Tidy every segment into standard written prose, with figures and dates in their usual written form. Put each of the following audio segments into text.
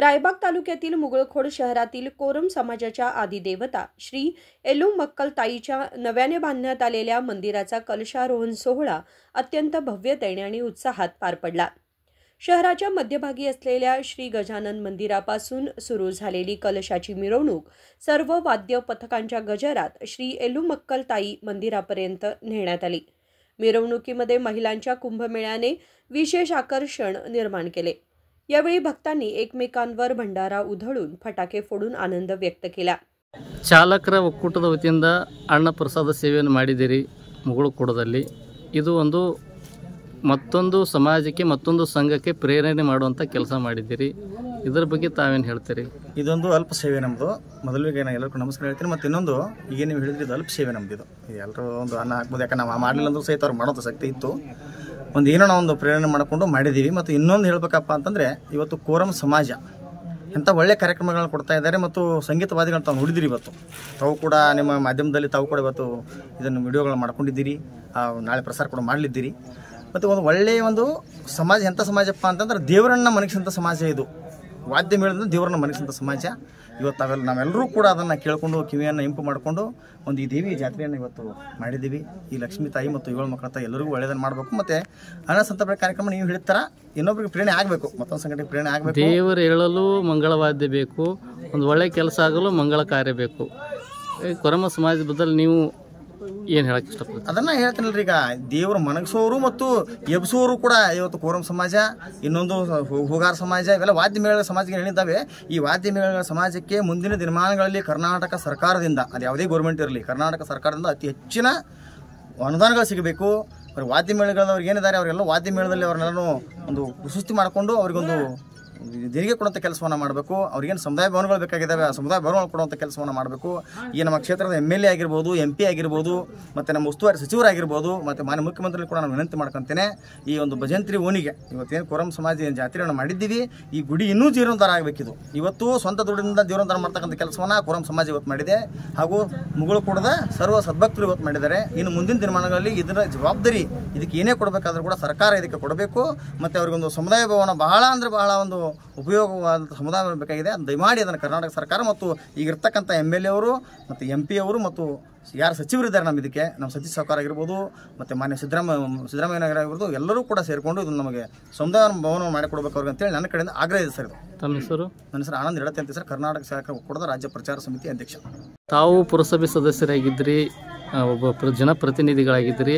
रायबाग तालुक्यातील मुगळखोड शहरातील कोरम समाजाच्या आदिदेवता श्री एलुमक्कल ताईच्या नव्याने बांधण्यात आलेल्या मंदिराचा कलशारोहण सोहळा अत्यंत भव्यतेने आणि उत्साहात पार पडला। शहराच्या मध्यभागी असलेल्या श्री गजानन मंदिरापासून सुरू झालेली कलशाची मिरवणूक सर्व वाद्य पथकांच्या गजरात श्री एलुमक्कल ताई मंदिरापर्यंत नेण्यात आली। मिरवणुकीमध्ये महिलांच्या कुंभमेळ्याने विशेष आकर्षण निर्माण केले। यावेळी भक्तांनी एकमेकांवर भंडारा उधळून फटाके फोडून आनंद व्यक्त केला। ಚಾಲಕರ ಒಕ್ಕೂಟದ ವತಿಯಿಂದ ಅನ್ನಪ್ರಸಾದ ಸೇವೆಯನ್ನು ಮಾಡಿದಿರಿ ಮುಗಳಖೋಡದಲ್ಲಿ। ಇದು ಒಂದು ಮತ್ತೊಂದು ಸಮಾಜಕ್ಕೆ ಮತ್ತೊಂದು ಸಂಘಕ್ಕೆ ಪ್ರೇರಣೆ ಮಾಡುವಂತ ಕೆಲಸ ಮಾಡಿದಿರಿ। ಇದರ ಬಗ್ಗೆ ತಾವೇನು ಹೇಳ್ತೀರಿ? ಇದೊಂದು ಅಲ್ಪ ಸೇವೆ ನಮ್ಮದು। ಮೊದಲಿಗೆ ನಾನು ಎಲ್ಲರಿಗೂ ನಮಸ್ಕಾರ ಹೇಳ್ತೀನಿ। ಮತ್ತು ಇನ್ನೊಂದು ಈಗ ನೀವು ಹೇಳಿದ್ರಿ ಇದು ಅಲ್ಪ ಸೇವೆ ನಮ್ಮದು। ಇದು ಎಲ್ಲರೂ ಒಂದು ಅನ್ನ ಹಾಕ್ಬೋದು, ಯಾಕಂದ್ರೆ ನಾವು ಮಾಡಲಿಲ್ಲ ಅಂದ್ರೂ ಸಹಿತ ಅವ್ರು ಮಾಡೋದು ಶಕ್ತಿ ಇತ್ತು। ಒಂದು ಏನೋ ನಾವು ಒಂದು ಪ್ರೇರಣೆ ಮಾಡಿಕೊಂಡು ಮಾಡಿದ್ದೀವಿ। ಮತ್ತು ಇನ್ನೊಂದು ಹೇಳಬೇಕಪ್ಪ ಅಂತಂದರೆ ಇವತ್ತು ಕೋರಂ ಸಮಾಜ ಎಂಥ ಒಳ್ಳೆಯ ಕಾರ್ಯಕ್ರಮಗಳನ್ನು ಕೊಡ್ತಾ ಇದ್ದಾರೆ ಮತ್ತು ಸಂಗೀತವಾದಿಗಳನ್ನ ತಾವು ನೋಡಿದಿರಿ। ಇವತ್ತು ತಾವು ಕೂಡ ನಿಮ್ಮ ಮಾಧ್ಯಮದಲ್ಲಿ ತಾವು ಕೂಡ ಇವತ್ತು ಇದನ್ನು ವಿಡಿಯೋಗಳನ್ನ ಮಾಡ್ಕೊಂಡಿದ್ದೀರಿ, ನಾಳೆ ಪ್ರಸಾರ ಕೂಡ ಮಾಡಲಿದ್ದೀರಿ। ಮತ್ತು ಒಂದು ಒಳ್ಳೆಯ ಒಂದು ಸಮಾಜ ಎಂಥ ಸಮಾಜಪ್ಪ ಅಂತಂದ್ರೆ ದೇವರನ್ನು ಮನಗಿಸಂಥ ಸಮಾಜ ಇದು। ವಾದ್ಯ ಮೇಳದಿಂದ ದೇವರನ್ನ ಮನಗಿಸಂಥ ಸಮಾಜ ಇವತ್ತು ನಾವೆಲ್ಲರೂ ಕೂಡ ಅದನ್ನು ಕೇಳಿಕೊಂಡು ಕಿವಿಯನ್ನು ಇಂಪು ಮಾಡಿಕೊಂಡು ಒಂದು ಈ ದೇವಿ ಜಾತ್ರೆಯನ್ನು ಇವತ್ತು ಮಾಡಿದ್ದೀವಿ। ಈ ಲಕ್ಷ್ಮೀ ತಾಯಿ ಮತ್ತು ಏಳು ಮಕ್ಕಳ ತಾಯಿ ಎಲ್ಲರಿಗೂ ಒಳ್ಳೆಯದನ್ನು ಮಾಡಬೇಕು। ಮತ್ತು ಅನ್ನ ಸಂತರ್ಪಣೆ ಕಾರ್ಯಕ್ರಮ ನೀವು ಹೇಳ್ತಾರ ಇನ್ನೊಬ್ಬರಿಗೆ ಪ್ರೇರಣೆ ಆಗಬೇಕು, ಮತ್ತೊಂದು ಸಂಘಟನೆಗೆ ಪ್ರೇರಣೆ ಆಗಬೇಕು। ದೇವರು ಹೇಳಲು ಮಂಗಳವಾದ್ಯ ಬೇಕು, ಒಂದು ಒಳ್ಳೆ ಕೆಲಸ ಆಗಲು ಮಂಗಳ ಕಾರ್ಯ ಬೇಕು। ಕೊರಮ ಸಮಾಜದ ಬದಲು ನೀವು ಏನು ಹೇಳಕ್ಕೆ ಇಷ್ಟಪಡ್ತೀವಿ? ಅದನ್ನು ಹೇಳ್ತೀನಲ್ರಿ, ಈಗ ದೇವರು ಮನಗಿಸೋರು ಮತ್ತು ಎಬ್ಸೋರು ಕೂಡ ಇವತ್ತು ಕೋರಂ ಸಮಾಜ, ಇನ್ನೊಂದು ಹೂಗಾರ ಸಮಾಜ, ಇವೆಲ್ಲ ವಾದ್ಯ ಮೇಳ ಸಮಾಜಕ್ಕೆ ಹೇಳಿದ್ದಾವೆ। ಈ ವಾದ್ಯ ಮೇಳ ಸಮಾಜಕ್ಕೆ ಮುಂದಿನ ದಿನಮಾನಗಳಲ್ಲಿ ಕರ್ನಾಟಕ ಸರ್ಕಾರದಿಂದ, ಅದು ಯಾವುದೇ ಗೌರ್ಮೆಂಟ್ ಇರಲಿ, ಕರ್ನಾಟಕ ಸರ್ಕಾರದಿಂದ ಅತಿ ಹೆಚ್ಚಿನ ಅನುದಾನಗಳು ಸಿಗಬೇಕು। ಅವ್ರ ವಾದ್ಯ ಮೇಳಗಳವ್ರಿಗೆ ಏನಿದ್ದಾರೆ ಅವರೆಲ್ಲ ವಾದ್ಯ ಮೇಳದಲ್ಲಿ ಅವ್ರನ್ನೆಲ್ಲರೂ ಒಂದು ಸುಸ್ತಿ ಮಾಡಿಕೊಂಡು ಅವರಿಗೊಂದು ದೇಣಿಗೆ ಕೊಡುವಂಥ ಕೆಲಸವನ್ನು ಮಾಡಬೇಕು। ಅವ್ರಿಗೇನು ಸಮುದಾಯ ಭವನಗಳು ಬೇಕಾಗಿದ್ದಾವೆ, ಆ ಸಮುದಾಯ ಭವನಗಳು ಕೊಡುವಂಥ ಕೆಲಸವನ್ನು ಮಾಡಬೇಕು। ಈ ನಮ್ಮ ಕ್ಷೇತ್ರದ MLA ಆಗಿರ್ಬೋದು, MP ಆಗಿರ್ಬೋದು, ಮತ್ತು ನಮ್ಮ ಉಸ್ತುವಾರಿ ಸಚಿವರಾಗಿರ್ಬೋದು, ಮತ್ತು ಮಾನ್ಯ ಮುಖ್ಯಮಂತ್ರಿ ಕೂಡ ನಾನು ವಿನಂತಿ ಮಾಡ್ಕೊತೇನೆ, ಈ ಒಂದು ಭಜಂತ್ರಿ ಓಣಿಗೆ ಇವತ್ತೇನು ಕೋರಂ ಸಮಾಜ ಏನು ಜಾತ್ರೆಯನ್ನು ಮಾಡಿದ್ದೀವಿ, ಈ ಗುಡಿ ಇನ್ನೂ ಜೀರ್ಣೋದ್ಧಾರ ಆಗಬೇಕಿದು। ಇವತ್ತು ಸ್ವಂತ ದುಡ್ಡಿನಿಂದ ಜೀರ್ಣೋದ್ಧಾರ ಮಾಡ್ತಕ್ಕಂಥ ಕೆಲಸವನ್ನು ಕೋರಂ ಸಮಾಜ ಇವತ್ತು ಮಾಡಿದೆ, ಹಾಗೂ ಮುಗಳಖೋಡದ ಸರ್ವ ಸದ್ಭಕ್ತರು ಇವತ್ತು ಮಾಡಿದ್ದಾರೆ। ಇನ್ನು ಮುಂದಿನ ದಿನಮಾನಗಳಲ್ಲಿ ಇದರ ಜವಾಬ್ದಾರಿ ಇದಕ್ಕೆ ಏನೇ ಕೊಡಬೇಕಾದ್ರೂ ಕೂಡ ಸರ್ಕಾರ ಇದಕ್ಕೆ ಕೊಡಬೇಕು। ಮತ್ತು ಅವ್ರಿಗೊಂದು ಸಮುದಾಯ ಭವನ ಬಹಳ ಅಂದರೆ ಬಹಳ ಒಂದು ಉಪಯೋಗವಾದ ಸಮುದಾಯ ಬೇಕಾಗಿದೆ। ದಯಮಾಡಿ ಅದನ್ನು ಕರ್ನಾಟಕ ಸರ್ಕಾರ ಮತ್ತು ಈಗಿರ್ತಕ್ಕಂಥ MLA ಅವರು ಮತ್ತು MP ಅವರು ಮತ್ತು ಯಾರು ಸಚಿವರಿದ್ದಾರೆ ಇದಕ್ಕೆ ನಮ್ಮ ಸತೀಶ್ ಸಾವ್ಕಾರ ಆಗಿರ್ಬೋದು, ಮತ್ತು ಮಾನ್ಯ ಸಿದ್ದರಾಮಯ್ಯನವರಾಗಿರ್ಬೋದು, ಎಲ್ಲರೂ ಕೂಡ ಸೇರಿಕೊಂಡು ಇದನ್ನು ನಮಗೆ ಸಮುದಾಯ ಭವನ ಮಾಡಿಕೊಡ್ಬೇಕು ಅವ್ರಿಗೆ ಅಂತೇಳಿ ನನ್ನ ಕಡೆಯಿಂದ ಆಗ್ರಹ ಇದೆ ಸರ್। ಇದು ತಮ್ಮ ಹೆಸರು? ನನ್ನ ಹೆಸರು ಆನಂದ್ ಎಡತೆ ಅಂತ ಸರ್, ಕರ್ನಾಟಕ ಚಾಲಕರ ಒಕ್ಕೂಟದ ರಾಜ್ಯ ಪ್ರಚಾರ ಸಮಿತಿ ಅಧ್ಯಕ್ಷ। ತಾವು ಪುರಸಭೆ ಸದಸ್ಯರಾಗಿದ್ರಿ, ಒಬ್ಬ ಜನಪ್ರತಿನಿಧಿಗಳಾಗಿದ್ದಿರಿ,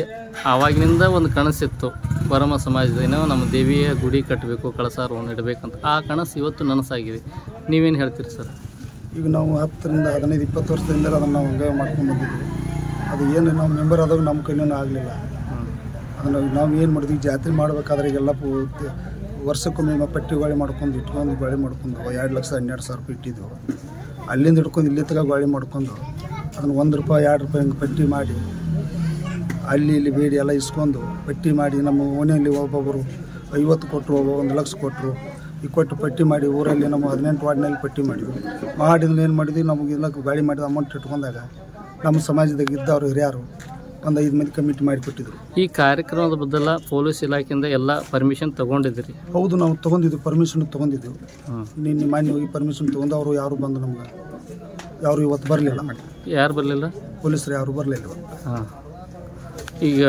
ಆವಾಗಿನಿಂದ ಒಂದು ಕನಸಿತ್ತು ಕೊರಮ ಸಮಾಜದ ಏನೋ ನಮ್ಮ ದೇವಿಯ ಗುಡಿ ಕಟ್ಟಬೇಕು, ಕಳಸಾರೋಹಣ ಇಡಬೇಕಂತ। ಆ ಕನಸು ಇವತ್ತು ನನಸಾಗಿದೆ, ನೀವೇನು ಹೇಳ್ತೀರಿ ಸರ್? ಈಗ ನಾವು 10 ರಿಂದ 15 20 ವರ್ಷದಿಂದ ಅದನ್ನು ನಾವು ಹಂಗೆ ಮಾಡ್ಕೊಂಡು ಬಂದಿದ್ದೀವಿ। ಅದು ಏನು ನಾವು ಮೆಂಬರ್ ಆದಾಗ ನಮ್ಮ ಕೈನೂ ಆಗಲಿಲ್ಲ। ಅದನ್ನು ನಾವು ಏನು ಮಾಡಿದ್ವಿ, ಜಾತ್ರೆ ಮಾಡಬೇಕಾದ್ರೆ ಈಗೆಲ್ಲ ವರ್ಷಕ್ಕೊಮ್ಮೆ ಪಟ್ಟಿ ಗಾಳಿ ಮಾಡ್ಕೊಂಡು ಇಟ್ಕೊಂಡು ಗಾಳಿ ಮಾಡ್ಕೊಂಡು 2 ಲಕ್ಷ 12 ಸಾವಿರ ರೂಪಾಯಿ ಇಟ್ಟಿದ್ದೆವು। ಅಲ್ಲಿಂದ ಹಿಡ್ಕೊಂಡು ಇಲ್ಲಿ ತಗ ಗಾಳಿ ಮಾಡ್ಕೊಂಡು ಅದನ್ನು 1 ರೂಪಾಯಿ 2 ರೂಪಾಯಿ ಹಿಂಗೆ ಪಟ್ಟಿ ಮಾಡಿ ಅಲ್ಲಿ ಇಲ್ಲಿ ಬೇಡಿ ಎಲ್ಲ ಇಸ್ಕೊಂಡು ಪಟ್ಟಿ ಮಾಡಿ ನಮ್ಮ ಓಣಿಯಲ್ಲಿ ಒಬ್ಬೊಬ್ಬರು 50 ಕೊಟ್ಟರು, 1 ಲಕ್ಷ ಕೊಟ್ಟರು, ಈ ಕೊಟ್ಟು ಪಟ್ಟಿ ಮಾಡಿ ಊರಲ್ಲಿ ನಮ್ಮ 18 ವಾರ್ಡ್ನಲ್ಲಿ ಪಟ್ಟಿ ಮಾಡಿದ್ವಿ। ಮಾಡಿದ್ರೆ ಏನು ಮಾಡಿದ್ವಿ, ನಮಗೆಲ್ಲ ಗಾಳಿ ಮಾಡಿದ ಅಮೌಂಟ್ ಇಟ್ಕೊಂಡಾಗ ನಮ್ಮ ಸಮಾಜದಾಗ ಇದ್ದವರು ಹಿರಿಯರು ಒಂದು 5 ಮಂದಿ ಕಮಿಟಿ ಮಾಡಿಕೊಟ್ಟಿದ್ರು। ಈ ಕಾರ್ಯಕ್ರಮದ ಬದಲ ಪೊಲೀಸ್ ಇಲಾಖೆಯಿಂದ ಎಲ್ಲ ಪರ್ಮಿಷನ್ ತಗೊಂಡಿದ್ದೀರಿ? ಹೌದು, ನಾವು ತೊಗೊಂಡಿದ್ವಿ, ಪರ್ಮಿಷನ್ ತೊಗೊಂಡಿದ್ದೆವು। ನಿನ್ನೆ ಮಾನ್ಯ ಹೋಗಿ ಪರ್ಮಿಷನ್ ತೊಗೊಂಡವರು ಯಾರು ಬಂದು ನಮ್ಗೆ ಯಾರು ಇವತ್ತು ಬರಲಿಲ್ಲ। ಯಾರು ಬರಲಿಲ್ಲ? ಪೊಲೀಸರು ಯಾರು ಬರಲಿಲ್ಲ। ಹಾಂ, ಈಗ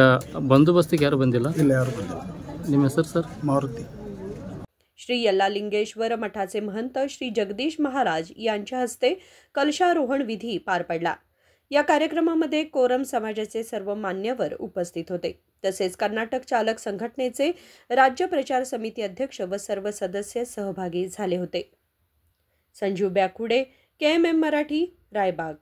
ಬಂದೋಬಸ್ತಿಗೆ ಯಾರು ಬಂದಿಲ್ಲ? ಇಲ್ಲ, ಯಾರು ಬಂದಿಲ್ಲ। ನಿಮ್ಮ ಹೆಸರು ಸರ್? ಮಾರುತಿ। श्री यल्लालिंगेश्वर मठाचे महंत श्री जगदीश महाराज यांच्या हस्ते कलशारोहण विधी पार पडला। या कार्यक्रमामध्ये कोरम समाजाचे सर्व मान्यवर उपस्थित होते, तसेच कर्नाटक चालक संघटनेचे राज्य प्रचार समिती अध्यक्ष व सर्व सदस्य सहभागी झाले होते। संजू ब्याकुडे, KMM मराठी, रायबाग।